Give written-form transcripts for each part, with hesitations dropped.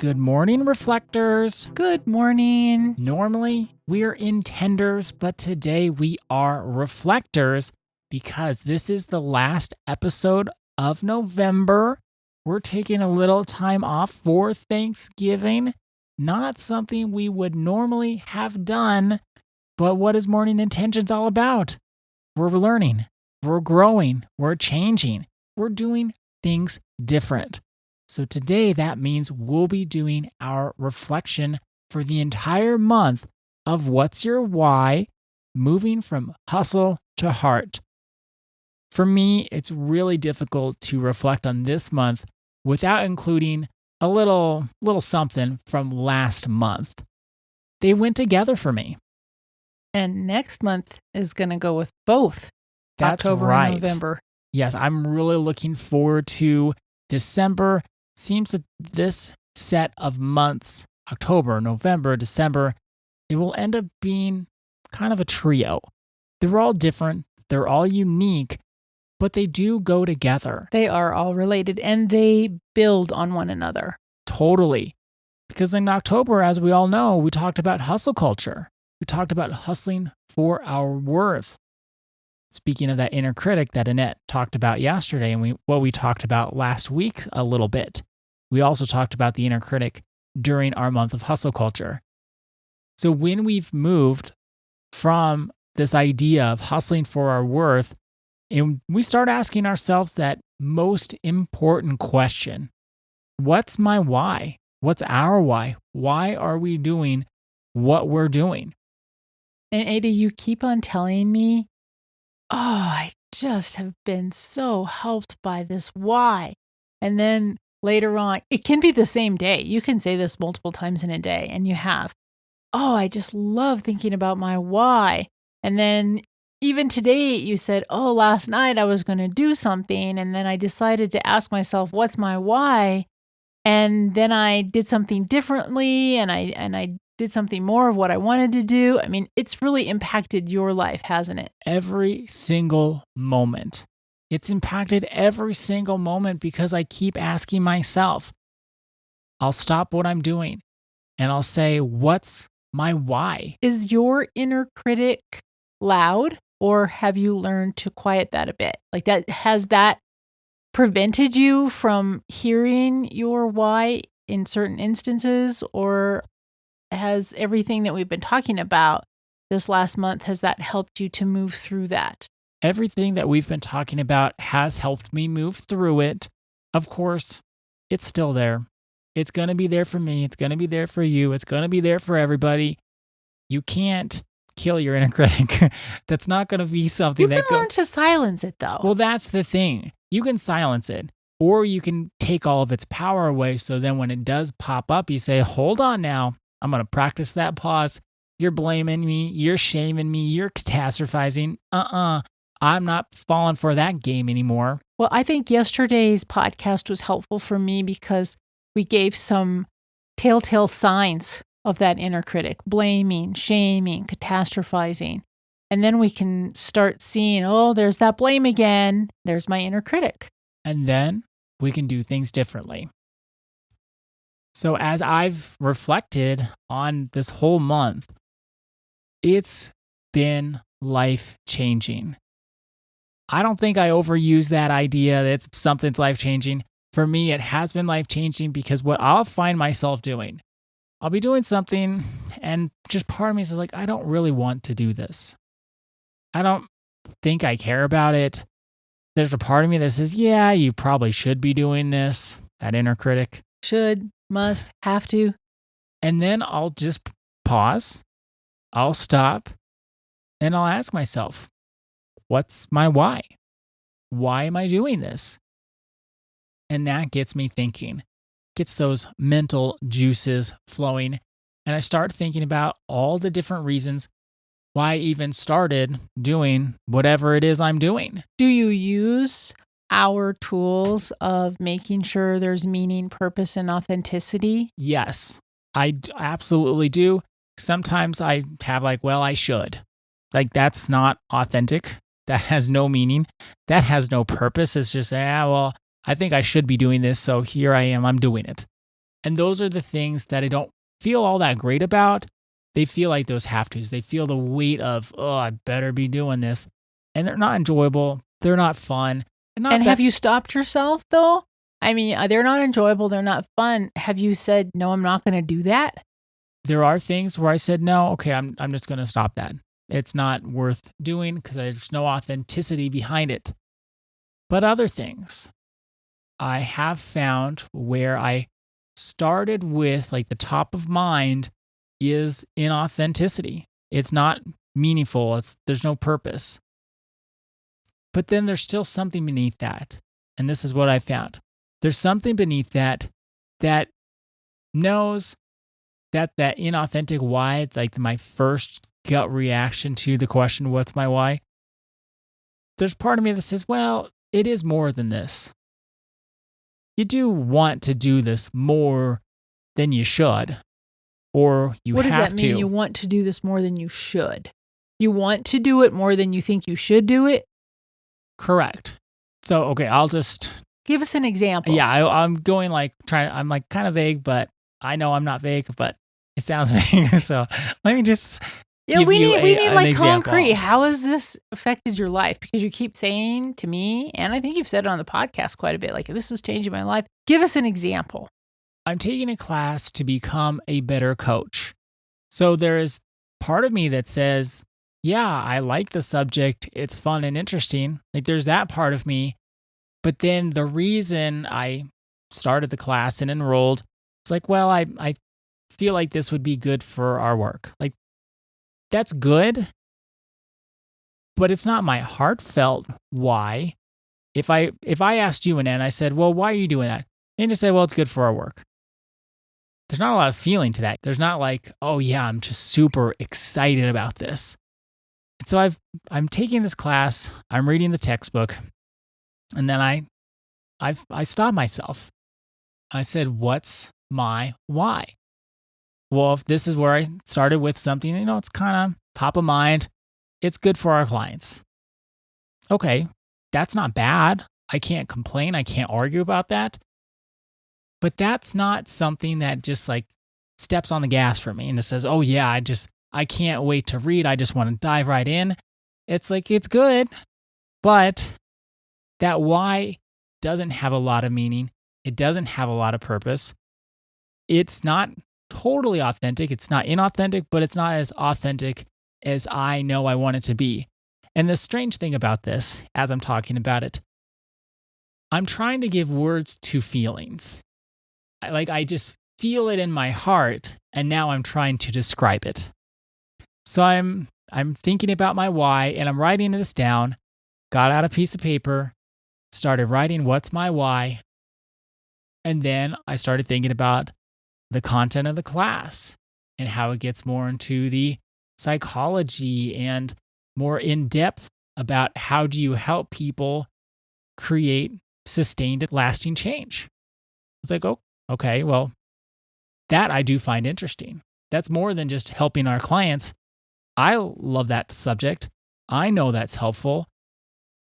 Good morning, reflectors. Good morning. Normally, we're intenders, but today we are reflectors because this is the last episode of November. We're taking a little time off for Thanksgiving. Not something we would normally have done, but what is Morning Intentions all about? We're learning, we're growing, we're changing, we're doing things different. So today, that means we'll be doing our reflection for the entire month of What's Your Why, moving from hustle to heart. For me, it's really difficult to reflect on this month without including a little something from last month. They went together for me. And next month is going to go with both That's October right. and November. Yes, I'm really looking forward to December. Seems that this set of months, October, November, December, it will end up being kind of a trio. They're all different, they're all unique, but they do go together. They are all related and they build on one another. Totally. Because in October, as we all know, we talked about hustle culture. We talked about hustling for our worth. Speaking of that inner critic that Annette talked about yesterday and what we talked about last week a little bit, we also talked about the inner critic during our month of hustle culture. So when we've moved from this idea of hustling for our worth, and we start asking ourselves that most important question: what's my why? What's our why? Why are we doing what we're doing? And Ada, you keep on telling me, I just have been so helped by this why. And then later on, it can be the same day. You can say this multiple times in a day, and you have. I just love thinking about my why. And then even today, you said, last night I was going to do something. And then I decided to ask myself, what's my why? And then I did something differently, and I did something more of what I wanted to do. I mean, it's really impacted your life, hasn't it? Every single moment. It's impacted every single moment because I keep asking myself. I'll stop what I'm doing and I'll say, what's my why? Is your inner critic loud, or have you learned to quiet that a bit? Like has that prevented you from hearing your why in certain instances, or has everything that we've been talking about this last month, has that helped you to move through that? Everything that we've been talking about has helped me move through it. Of course, it's still there. It's going to be there for me. It's going to be there for you. It's going to be there for everybody. You can't kill your inner critic. That's not going to be something you can learn to silence it, though. Well, that's the thing. You can silence it, or you can take all of its power away. So then when it does pop up, you say, hold on now. I'm going to practice that pause. You're blaming me. You're shaming me. You're catastrophizing. I'm not falling for that game anymore. Well, I think yesterday's podcast was helpful for me because we gave some telltale signs of that inner critic: blaming, shaming, catastrophizing. And then we can start seeing, there's that blame again. There's my inner critic. And then we can do things differently. So as I've reflected on this whole month, it's been life-changing. I don't think I overuse that idea that something's life-changing. For me, it has been life-changing because what I'll find myself doing, I'll be doing something and just part of me is like, I don't really want to do this. I don't think I care about it. There's a part of me that says, yeah, you probably should be doing this. That inner critic. Should, must, have to. And then I'll just pause. I'll stop. And I'll ask myself, what's my why? Why am I doing this? And that gets me thinking, gets those mental juices flowing. And I start thinking about all the different reasons why I even started doing whatever it is I'm doing. Do you use our tools of making sure there's meaning, purpose, and authenticity? Yes, I absolutely do. Sometimes I have I should. That's not authentic. That has no meaning. That has no purpose. It's just, I think I should be doing this. So here I am. I'm doing it. And those are the things that I don't feel all that great about. They feel like those have tos. They feel the weight of, oh, I better be doing this. And they're not enjoyable. They're not fun. And have you stopped yourself though? I mean, they're not enjoyable. They're not fun. Have you said, no, I'm not going to do that? There are things where I said, no, okay, I'm just going to stop that. It's not worth doing because there's no authenticity behind it. But other things I have found where I started with like the top of mind is inauthenticity. It's not meaningful. There's no purpose. But then there's still something beneath that. And this is what I found. There's something beneath that that knows that inauthentic why, like my first gut reaction to the question, what's my why? There's part of me that says, well, it is more than this. You do want to do this more than you should, or you have to. What does that mean? You want to do this more than you should? You want to do it more than you think you should do it? Correct. So, okay, I'll just... Give us an example. Yeah, I'm going I'm like kind of vague, but I know I'm not vague, but it sounds vague. So let me just... We need like concrete. How has this affected your life? Because you keep saying to me, and I think you've said it on the podcast quite a bit, like this is changing my life. Give us an example. I'm taking a class to become a better coach. So there is part of me that says, yeah, I like the subject. It's fun and interesting. Like there's that part of me. But then the reason I started the class and enrolled, it's like, well, I feel like this would be good for our work. Like that's good, but it's not my heartfelt why. If I asked you and I said, well, why are you doing that? And you just say, well, it's good for our work. There's not a lot of feeling to that. There's not like, oh yeah, I'm just super excited about this. And so I'm taking this class, I'm reading the textbook, and then I stopped myself. I said, what's my why? Well, if this is where I started with something, it's kind of top of mind. It's good for our clients. Okay, that's not bad. I can't complain. I can't argue about that. But that's not something that just like steps on the gas for me and it says, oh yeah, I can't wait to read. I just want to dive right in. It's like, it's good, but that why doesn't have a lot of meaning. It doesn't have a lot of purpose. It's not totally authentic. It's not inauthentic, but it's not as authentic as I know I want it to be. And the strange thing about this, as I'm talking about it, I'm trying to give words to feelings. I just feel it in my heart, and now I'm trying to describe it. So I'm thinking about my why, and I'm writing this down, got out a piece of paper, started writing what's my why, and then I started thinking about the content of the class and how it gets more into the psychology and more in depth about how do you help people create sustained lasting change. It's like, oh, okay, well, that I do find interesting. That's more than just helping our clients. I love that subject. I know that's helpful.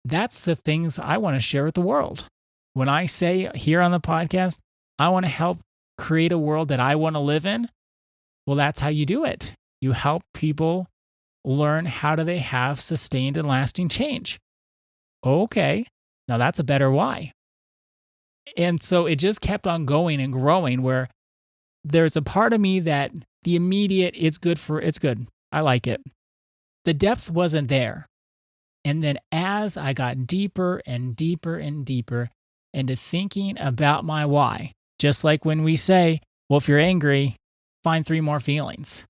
That's the things I want to share with the world. When I say here on the podcast, I want to help create a world that I want to live in, well, that's how you do it. You help people learn how do they have sustained and lasting change. Okay, now that's a better why. And so it just kept on going and growing where there's a part of me that the immediate, it's good. I like it. The depth wasn't there. And then as I got deeper and deeper and deeper into thinking about my why, just like when we say, well, if you're angry, find 3 more feelings.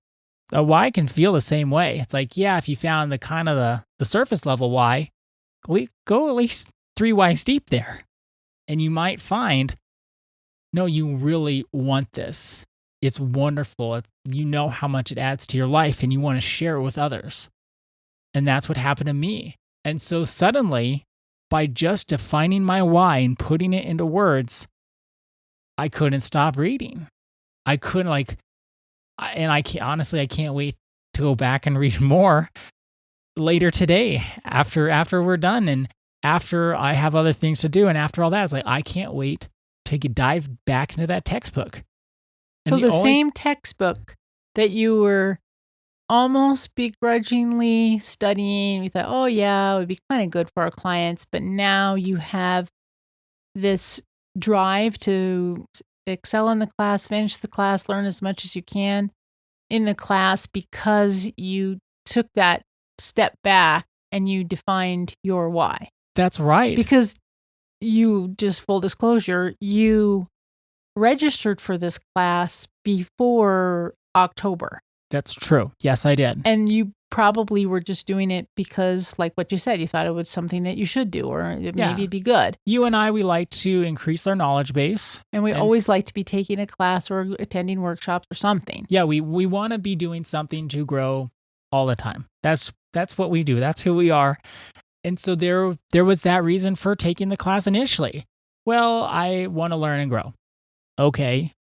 A why can feel the same way. It's like, yeah, if you found the surface level why, go at least 3 whys deep there. And you might find, no, you really want this. It's wonderful. You know how much it adds to your life and you want to share it with others. And that's what happened to me. And so suddenly, by just defining my why and putting it into words, I couldn't stop reading. I couldn't I can't wait to go back and read more later today after we're done and after I have other things to do and after all that. It's like, I can't wait to dive back into that textbook And So the same textbook that you were almost begrudgingly studying, we thought, oh yeah, it would be kind of good for our clients, but now you have this drive to excel in the class, finish the class, learn as much as you can in the class because you took that step back and you defined your why. That's right. Because you, just full disclosure, you registered for this class before October. That's true. Yes, I did. And you probably were just doing it because, like what you said, you thought it was something that you should do or maybe it'd be good. You and I, we like to increase our knowledge base. And we always like to be taking a class or attending workshops or something. Yeah, we want to be doing something to grow all the time. That's what we do. That's who we are. And so there was that reason for taking the class initially. Well, I want to learn and grow. Okay,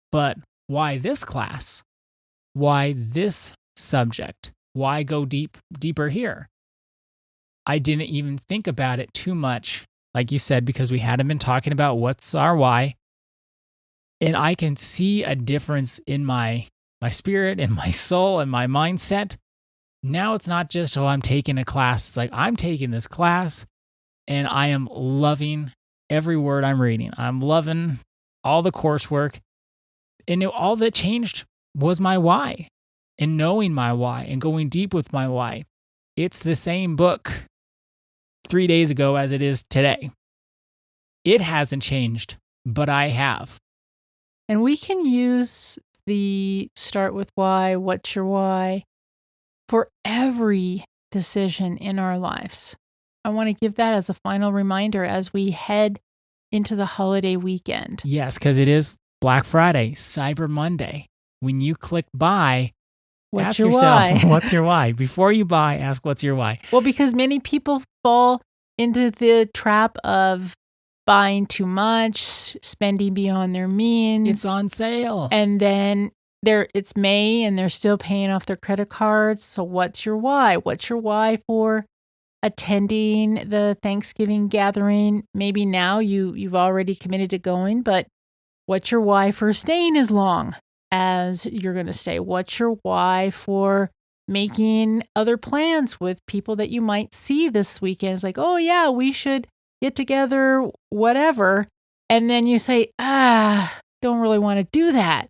but why this class? Why this subject? Why go deeper here? I didn't even think about it too much, like you said, because we hadn't been talking about what's our why. And I can see a difference in my spirit and my soul and my mindset. Now it's not just, oh, I'm taking a class. It's like, I'm taking this class and I am loving every word I'm reading. I'm loving all the coursework. And all that changed was my why and knowing my why and going deep with my why. It's the same book 3 days ago as it is today. It hasn't changed, but I have. And we can use the start with why, what's your why, for every decision in our lives. I want to give that as a final reminder as we head into the holiday weekend. Yes, because it is Black Friday, Cyber Monday. When you click buy, ask yourself, what's your why? Before you buy, ask what's your why. Well, because many people fall into the trap of buying too much, spending beyond their means. It's on sale. And then it's May and they're still paying off their credit cards. So what's your why? What's your why for attending the Thanksgiving gathering? Maybe now you've already committed to going, but what's your why for staying as long as you're going to stay? What's your why for making other plans with people that you might see this weekend? It's like, oh yeah, we should get together, whatever. And then you say, don't really want to do that.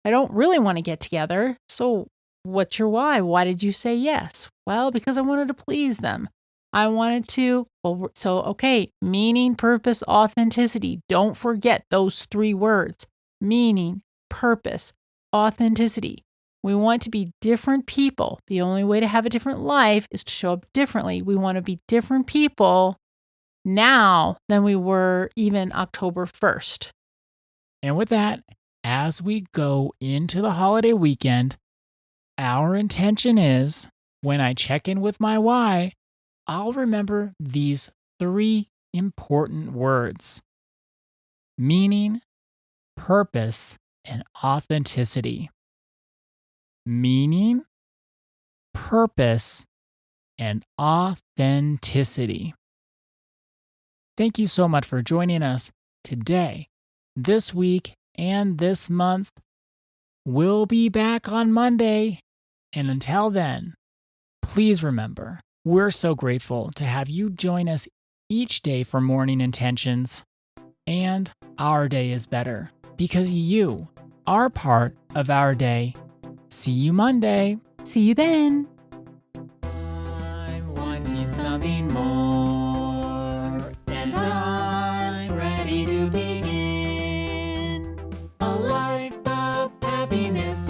I don't really want to get together. So what's your why? Why did you say yes? Well, because I wanted to please them. I wanted to, okay, meaning, purpose, authenticity. Don't forget those 3 words, meaning, purpose, authenticity. We want to be different people. The only way to have a different life is to show up differently. We want to be different people now than we were even October 1st. And with that, as we go into the holiday weekend, our intention is when I check in with my why, I'll remember these 3 important words: meaning, purpose, and authenticity. Meaning, purpose, and authenticity. Thank you so much for joining us today, this week, and this month. We'll be back on Monday. And until then, please remember, we're so grateful to have you join us each day for Morning Intentions. And our day is better because you are part of our day. See you Monday. See you then. I'm wanting something more, and I'm ready to begin a life of happiness.